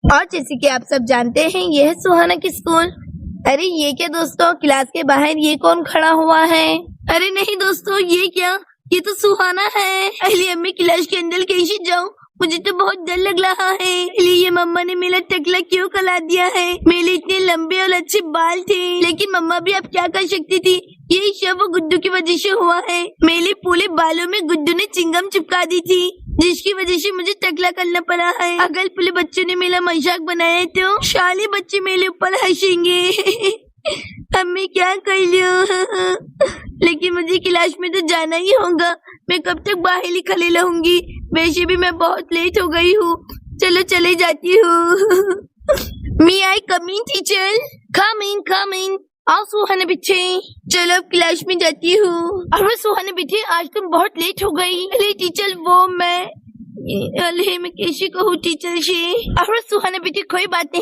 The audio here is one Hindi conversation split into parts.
और जैसे कि आप सब जानते हैं ये है सुहाना की स्कूल। अरे ये क्या दोस्तों, क्लास के बाहर ये कौन खड़ा हुआ है? अरे नहीं दोस्तों, ये क्या, ये तो सुहाना है। अरे अम्मी क्लास के अंदर कैसे जाऊँ, मुझे तो बहुत डर लग रहा है। ये मम्मा ने मेरा टकला क्यों कला दिया है? मेरे इतने लंबे और अच्छे बाल थे, लेकिन मम्मा भी अब क्या कर सकती थी, ये सब वो गुड्डू की वजह से हुआ है। मेरे पूरे बालों में गुड्डू ने चिंगम चिपका दी थी, जिसकी वजह से मुझे टकला करना पड़ा है। अगर पूरे बच्चों ने मेरा मजाक बनाया तो साले बच्चे मेरे ऊपर हंसेंगे। अम्मी क्या कर लूं? लेकिन मुझे क्लास में तो जाना ही होगा, मैं कब तक बाहर ही खड़े रहूंगी? वैसे भी मैं बहुत लेट हो गई हूँ, चलो चले जाती हूँ। मी आई कम इन टीचर? कम इन। आओ सुहाना बेटे, चलो अब क्लास में जाती हूँ। अरे सुहाना बेटे, आज तुम बहुत लेट हो गई। अरे टीचर वो मैं कैसे कहूँ टीचर से? अरे सुहाना बेटी कोई बात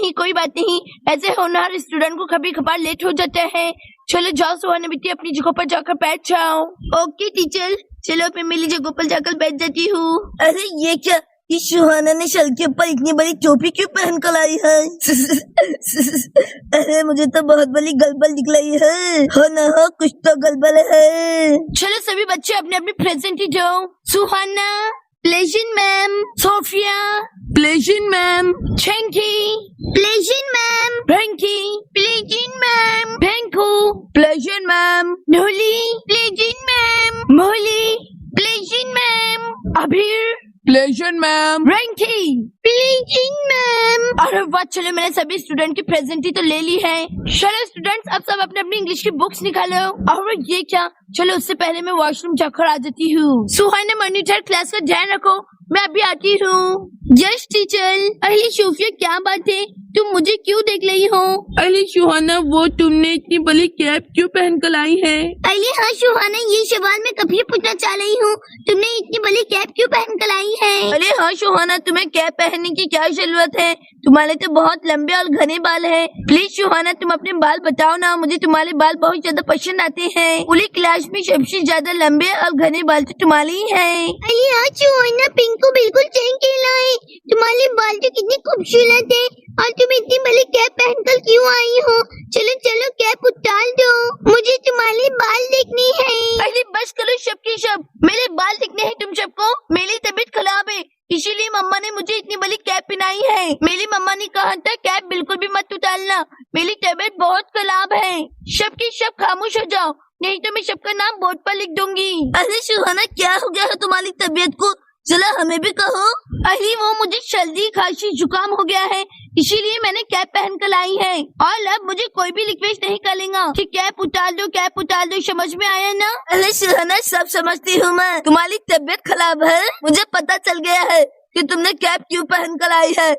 नहीं, ऐसे होनहार स्टूडेंट को कभी कभार लेट हो जाता है। चलो जाओ सुहाना बेटी, अपनी जगह पर जाकर बैठ जाओ। ओके टीचर, चलो मैं मेरी जगह पर जाकर बैठ जाती हूँ। अरे ये क्या, इस सुहाना ने सर के ऊपर इतनी बड़ी टोपी क्यों पहन कर आई है? अरे मुझे तो बहुत बड़ी गड़बड़ दिख है। हो ना हो, कुछ तो गड़बड़ है। चलो सभी बच्चे अपने अपने प्रेजेंट ही जाओ। Suhana present ma'am, Sophia present ma'am, छेंकी present ma'am, Frankie present ma'am, फेंकू प्लेजेंट मैम, नोली present ma'am, Molly present ma'am, Abhir present ma'am, रैंकी प्लेजेंट मैम। अरे वाह, चलो मैंने सभी स्टूडेंट की प्रेजेंट तो ले ली है। चलो स्टूडेंट्स, अब सब अपने अपनी इंग्लिश की बुक्स निकालो। और ये क्या, चलो उससे पहले मैं वॉशरूम जाकर आ जाती हूँ। सुहाना मॉनिटर, क्लास का ध्यान रखो, मैं अभी आती हूँ। Yes teacher. अरे सोफिया क्या बात है, तुम मुझे क्यों देख रही हो? अरे सुहाना, वो तुमने इतनी बड़ी कैप क्यों पहन कर आई है? अरे हाँ सुहाना, ये सवाल मैं कभी पूछना चाह रही हूँ, तुमने इतनी बड़ी कैप क्यों पहन कर आई है? अरे हाँ सुहाना, तुम्हें कैप पहनने की क्या जरूरत है? तुम्हारे तो बहुत लंबे और घने बाल है। प्लीज सुहाना, तुम अपने बाल बताओ ना, मुझे तुम्हारे बाल बहुत ज्यादा पसंद आते हैं। पूरी क्लास में सबसे ज्यादा लंबे और घने बाल तो तुम्हारे ही है। अरे हाँ सुहाना, पिंक को बिल्कुल सही कहना है, तुम्हारे बाल तो कितने खूबसूरत है, और तुम इतनी बड़ी कैप पहनकर क्यों आई हो? चलो चलो कैप उतार दो, मुझे तुम्हारे बाल देखने हैं। अरे बस करो सब के सब, मेरे बाल दिखने हैं तुम सबको? मेरी तबीयत खराब है, इसीलिए मम्मा ने मुझे इतनी बड़ी कैप पहनाई है। मेरी मम्मा ने कहा था कैप बिल्कुल भी मत उतारना, मेरी तबीयत बहुत खराब है। सब के सब खामोश हो जाओ, नहीं तो मैं सबका नाम बोर्ड पर लिख दूंगी। अरे सुहाना, क्या हो गया है तुम्हारी तबीयत को? चला हमें भी कहो। अरे वो मुझे सर्दी खांसी जुकाम हो गया है, इसीलिए मैंने कैप पहन कर लाई है। और अब मुझे कोई भी रिक्वेस्ट नहीं करेगा कि कैप उतार दो, समझ में आया ना? अरे सुहाना, सब समझती हूँ मैं, तुम्हारी तबीयत खराब है, मुझे पता चल गया है कि तुमने कैप क्यों पहन कर आई है।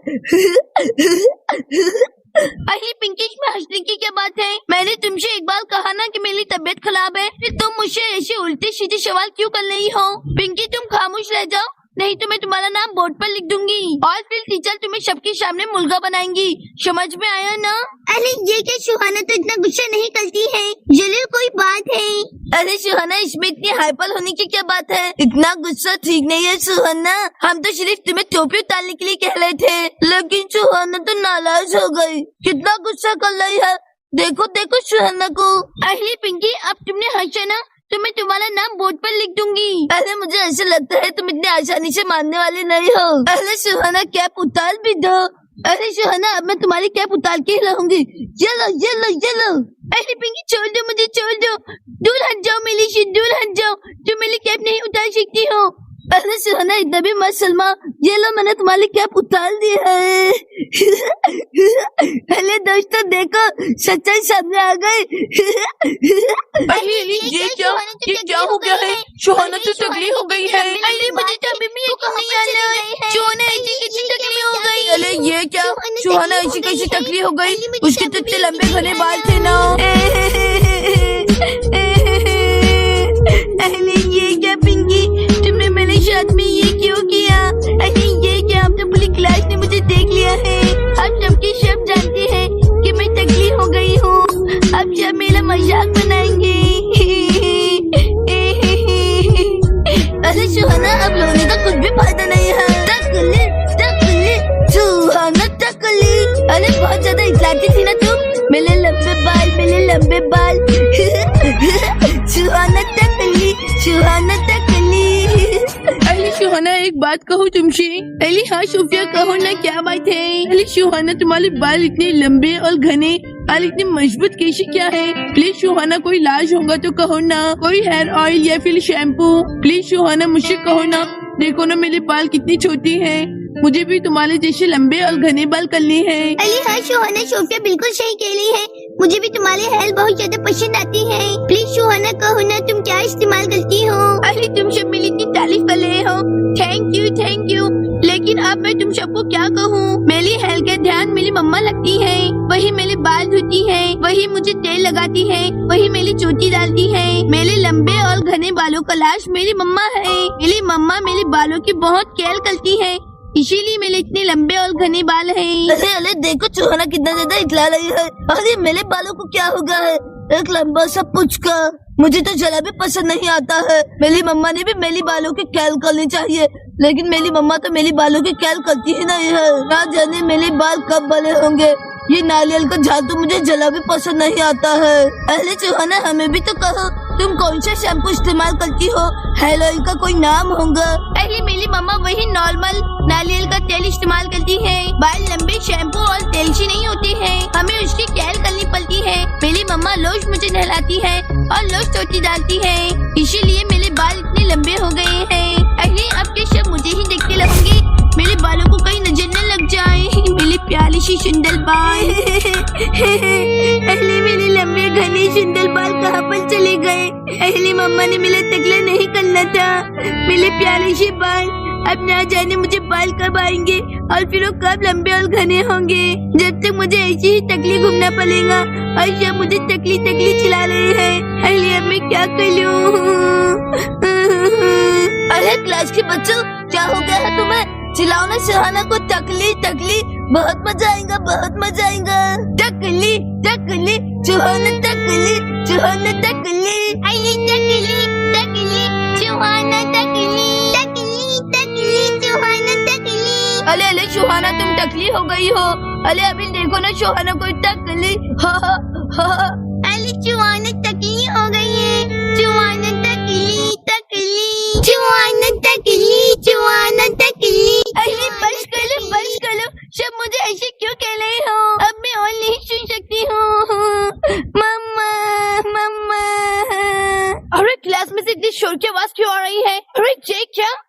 अरे पिंकी, में हंसने की क्या बात है? मैंने तुमसे एक बार कहा ना कि मेरी तबीयत खराब है, फिर तुम मुझसे ऐसे उल्टे सीधे सवाल क्यों कर रही हो? पिंकी तुम खामोश रह जाओ, नहीं तो मैं तुम्हारा नाम बोर्ड पर लिख दूंगी, और फिर टीचर तुम्हें सबके सामने मुर्गा बनाएंगी। समझ में आया ना? अरे ये क्या सुहाना, तो इतना गुस्सा नहीं करती है, जरूर कोई बात है। अरे सुहाना, इसमें इतनी हाइपर होने की क्या बात है? इतना गुस्सा ठीक नहीं है सुहाना, हम तो सिर्फ तुम्हें टोपी उतारने के लिए कह रहे थे, लेकिन सुहाना तो नाराज हो गई। कितना गुस्सा कर रही है, देखो देखो सुहाना को। अरे पिंकी, अब तुमने हंसा ना, तो मैं तुम्हारा नाम बोर्ड पर लिख दूंगी। अरे मुझे ऐसा लगता है तुम इतनी आसानी से मानने वाले नहीं हो। अरे सुहाना, कैप उतार भी दो। अरे सुहाना, अब मैं तुम्हारी कैप उतार के ही रहूंगी। चलो। अरे पिंकी छोड़ दो, मुझे छोड़ दो, दूर हट जाओ मेरी से, दूर हट जाओ, तुम मेरी कैप नहीं उतार सकती हो। अरे सुहाना, इतना भी मत सलमा, ये लो मैंने तुम्हारी कैप उतार दी है। पहले दोस्तों देखो, सच्चाई सामने आ गई। अरे ये क्या हो गया है? सुहाना तो टकली हो गई है। अरे मुझे तो अभी भी यकीन नहीं आ रहा है, सुहाना ऐसी कैसी टकली हो गई? अरे ये क्या, सुहाना ऐसी कैसी टकली हो गई? उसके तो इतने लंबे घने बाल थे ना। अरे ये क्या पिंकी, तुमने मेरे साथ में ये क्यों किया? अरे ये क्या, अब तो पूरी क्लास ने मुझे देख लिया है, अब सबके सब जानते हैं कि मैं टकली हो गई हूँ, अब सब मेरा मजाक बनाएंगे। अरे सुहाना, अब रोने का कुछ भी फायदा नहीं है। टकली सुहाना टकली। एक बात कहूँ तुमसे? अली हाँ सोफिया कहो ना, क्या बात है? अली सुहाना तुम्हारे बाल इतने लंबे और घने और इतने मजबूत कैसे क्या है? प्लीज सुहाना कोई इलाज होगा तो कहो ना, कोई हेयर ऑयल या फिर शैम्पू। प्लीज सुहाना मुझसे कहो ना, देखो ना मेरे बाल कितनी छोटी है, मुझे भी तुम्हारे जैसे लंबे और घने बाल करने हैं। अली हाँ सुहाना, सोफिया बिल्कुल सही कह रही है, मुझे भी तुम्हारे हेयर बहुत ज्यादा पसंद आती है। प्लीज सुहाना कहो ना तुम क्या इस्तेमाल करती हो? अरे तुम सब मेरी इतनी तारीफ कर रहे हो, थैंक यू। लेकिन अब मैं तुम सबको क्या कहूँ? मेरी हेल्थ का ध्यान मेरी मम्मा रखती है, वही मेरे बाल धोती है, वही मुझे तेल लगाती है, वही मेरी चोटी डालती है। मेरे लंबे और घने बालों का लाश मेरी मम्मा है। मेरी मम्मा मेरे बालों की बहुत केयर करती है, इसीलिए मेरे इतने लंबे और घने बाल हैं। अरे देखो सुहाना कितना ज्यादा इतला रही है। अरे मेरे बालों को क्या हो गया है? एक लंबा सा पुचका, मुझे तो जरा भी पसंद नहीं आता है। मेरी मम्मा ने भी मेरी बालों की केयर करनी चाहिए, लेकिन मेरी मम्मा तो मेरी बालों की केयर करती ही नहीं है। ना जाने मेरे बाल कब बड़े होंगे। ये नारियल का झाड़ तो मुझे जला भी पसंद नहीं आता है। अरे सुहाना हमें भी तो कहो, तुम कौन सा शैम्पू इस्तेमाल करती हो? हेयर ऑयल का कोई नाम होगा? अरे मेरी मम्मा वही नॉर्मल नारियल का तेल इस्तेमाल करती है। बाल लंबे शैम्पू और तेल से नहीं होते हैं, हमें उसकी केयर करनी पड़ती है। मेरी मम्मा रोज मुझे नहलाती है और रोज चोटी डालती है, इसीलिए मेरे बाल इतने लंबे हो गए हैं। अरे अब के सब मुझे ही देखते लगेंगे, मेरे बालों को कहीं नजर न लग जाए। मेरी प्यारी सी सुंदर बाल अहली मेरे लंबे घने सुंदर बाल कहाँ पर चले गए? अहली मम्मा ने मेरा टकला नहीं करना था। मेरे प्यारे से बाल, अब ना जाने मुझे बाल कब आएंगे और फिर वो कब लंबे और घने होंगे। जब तक मुझे ऐसे ही टकली घूमना पड़ेगा और सब मुझे टकली चिल्ला रहे हैं। अहली अब मैं क्या करूँ? अरे क्लास के बच्चों, क्या हो गया है तुम्हें? चिल्लाओ ना सुहाना को, टकली बहुत मजा आएगा, बहुत मजा आएगा। टकली सुहाना, टकली सुहाना, टकली सुहाना, टकली सुहाना, टकली। अले सुहाना तुम टकली हो गई हो। अले अभी देखो ना सुहाना को टकली। अली सुहाना टकली हो गई है। सुहाना टकली सुहाना टकली। अरे बस कर लो, सब मुझे ऐसे क्यों कह रहे हो? अब मैं और नहीं सुन सकती हूँ। मम्मा। अरे क्लास में से इतनी शोर की आवाज क्यों आ रही है? अरे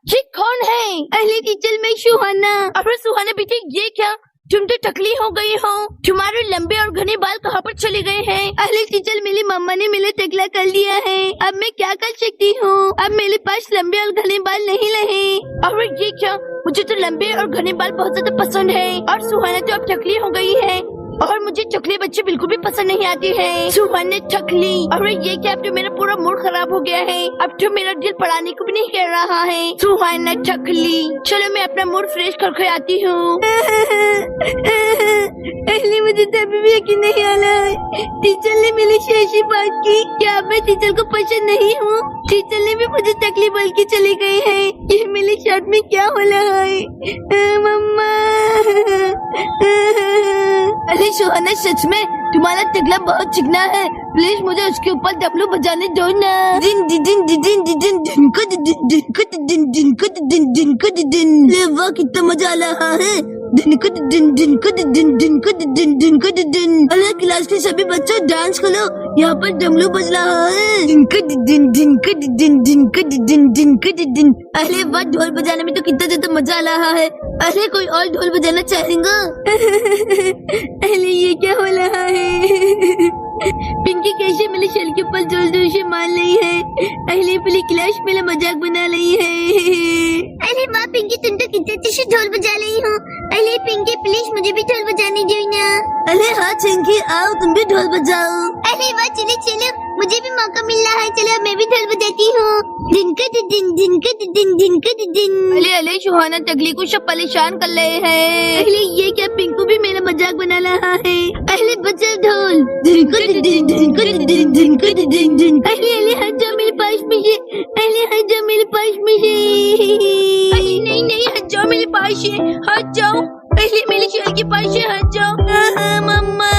ये कौन है? अली टीचर मैं सुहाना। अरे सुहाना बेटी ये क्या? तुम तो टकली हो गई हो, तुम्हारे लंबे और घने बाल कहाँ पर चले गए हैं? अली टीचर मेरी मम्मा ने मेरे टकला कर लिया है, अब मैं क्या कर सकती हूँ? अब मेरे पास लंबे और घने बाल नहीं रहे। अरे ये क्या? मुझे तो लंबे और घने बाल बहुत ज्यादा पसंद है, और सुहाना तो अब टकली हो गई है, और मुझे टकले बच्चे बिल्कुल भी पसंद नहीं आते हैं। सुहाना टकली। अरे ये क्या? अब तो मेरा पूरा मूड खराब हो गया है, अब तो मेरा दिल पढ़ाने को भी नहीं कह रहा है। सुहाना टकली। चलो मैं अपना मूड फ्रेश करके आती हूँ। अली मुझे तो अभी भी यकीन नहीं आ रहा है, टीचर ने मेरी से ऐसी बात की। क्या मैं टीचर को पसंद नहीं हूँ? टीचर ने भी मुझे तकलीफ बोल के चले गए हैं। ये मेरे साथ में क्या हो रहा है? मम्मा। अरे सुहाना सच में तुम्हारा टकला बहुत चिकना है, प्लीज मुझे उसके ऊपर डब्लू बजाने दो ना। दिन वाह कितना मजा आ रहा है। अरे क्लास के सभी बच्चों डांस करो, यहाँ पर डमरू बज रहा है। अरे वाह, ढोल बजाने में तो कितना ज्यादा मजा आ रहा है। अरे कोई और ढोल बजाना चाहेगा? अरे ये क्या हो रहा है? पिंकी कैसे मेरे शल के ऊपर जोर जोर से मार रही है। अहले पूरी क्लास मेरा मजाक बना रही है। अरे वाह पिंकी, तुम तो कितने अच्छे से ढोल बजा रही हो। अरे पिंकी प्लीज मुझे भी ढोल बजाने दो ना। अरे हाँ चिंकी, आओ तुम भी ढोल बजाओ। अरे वाह चलो, मुझे भी मौका मिल रहा है, चलो मैं भी ढोल बजाती हूँ। दिन। अले सुहाना टकली को सब परेशान कर रहे हैं। अरे ये क्या? पिंकू भी मेरा मजाक बना रहा है। अरे बजा ढोल। अरे हट जाओ मेरे पास में से। अरे हट जाओ मेरे पास में से। अरे नहीं हट जाओ मेरे पास से, हट जाओ। अरे मेरे शल के पास से हट जाओ। मम्मा।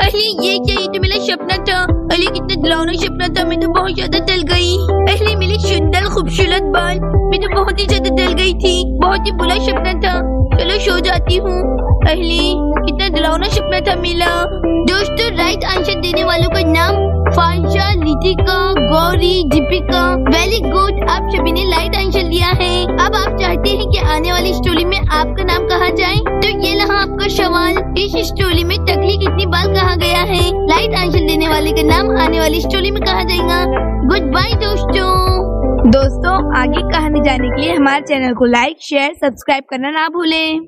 अरे ये क्या? ये तो मेरा सपना था। अरे कितना डरावना सपना था, मैं तो बहुत ज्यादा डर गई। पहले मिली सुंदर खूबसूरत बाल, मैं तो बहुत ही ज्यादा डर गई थी, बहुत ही बुरा सपना था। चलो सो जाती हूँ। पहले कितना डरावना सपना था मिला। दोस्तों राइट आंसर देने वालों का नाम फांशा, लिटिका, गौरी, दीपिका। वेरी गुड, आप सभी ने राइट आंसर दिया है। अब आप चाहते हैं कि आने वाली स्टोरी में आपका नाम कहा जाए, तो ये रहा आपका सवाल। इस स्टोरी में टकली कितनी बार कहा गया है? राइट आंसर देने वाले का नाम आने वाली स्टोरी में कहा जाएगा। गुड बाय दोस्तों। आगे कहानी जानने के लिए हमारे चैनल को लाइक, शेयर, सब्सक्राइब करना ना भूलें।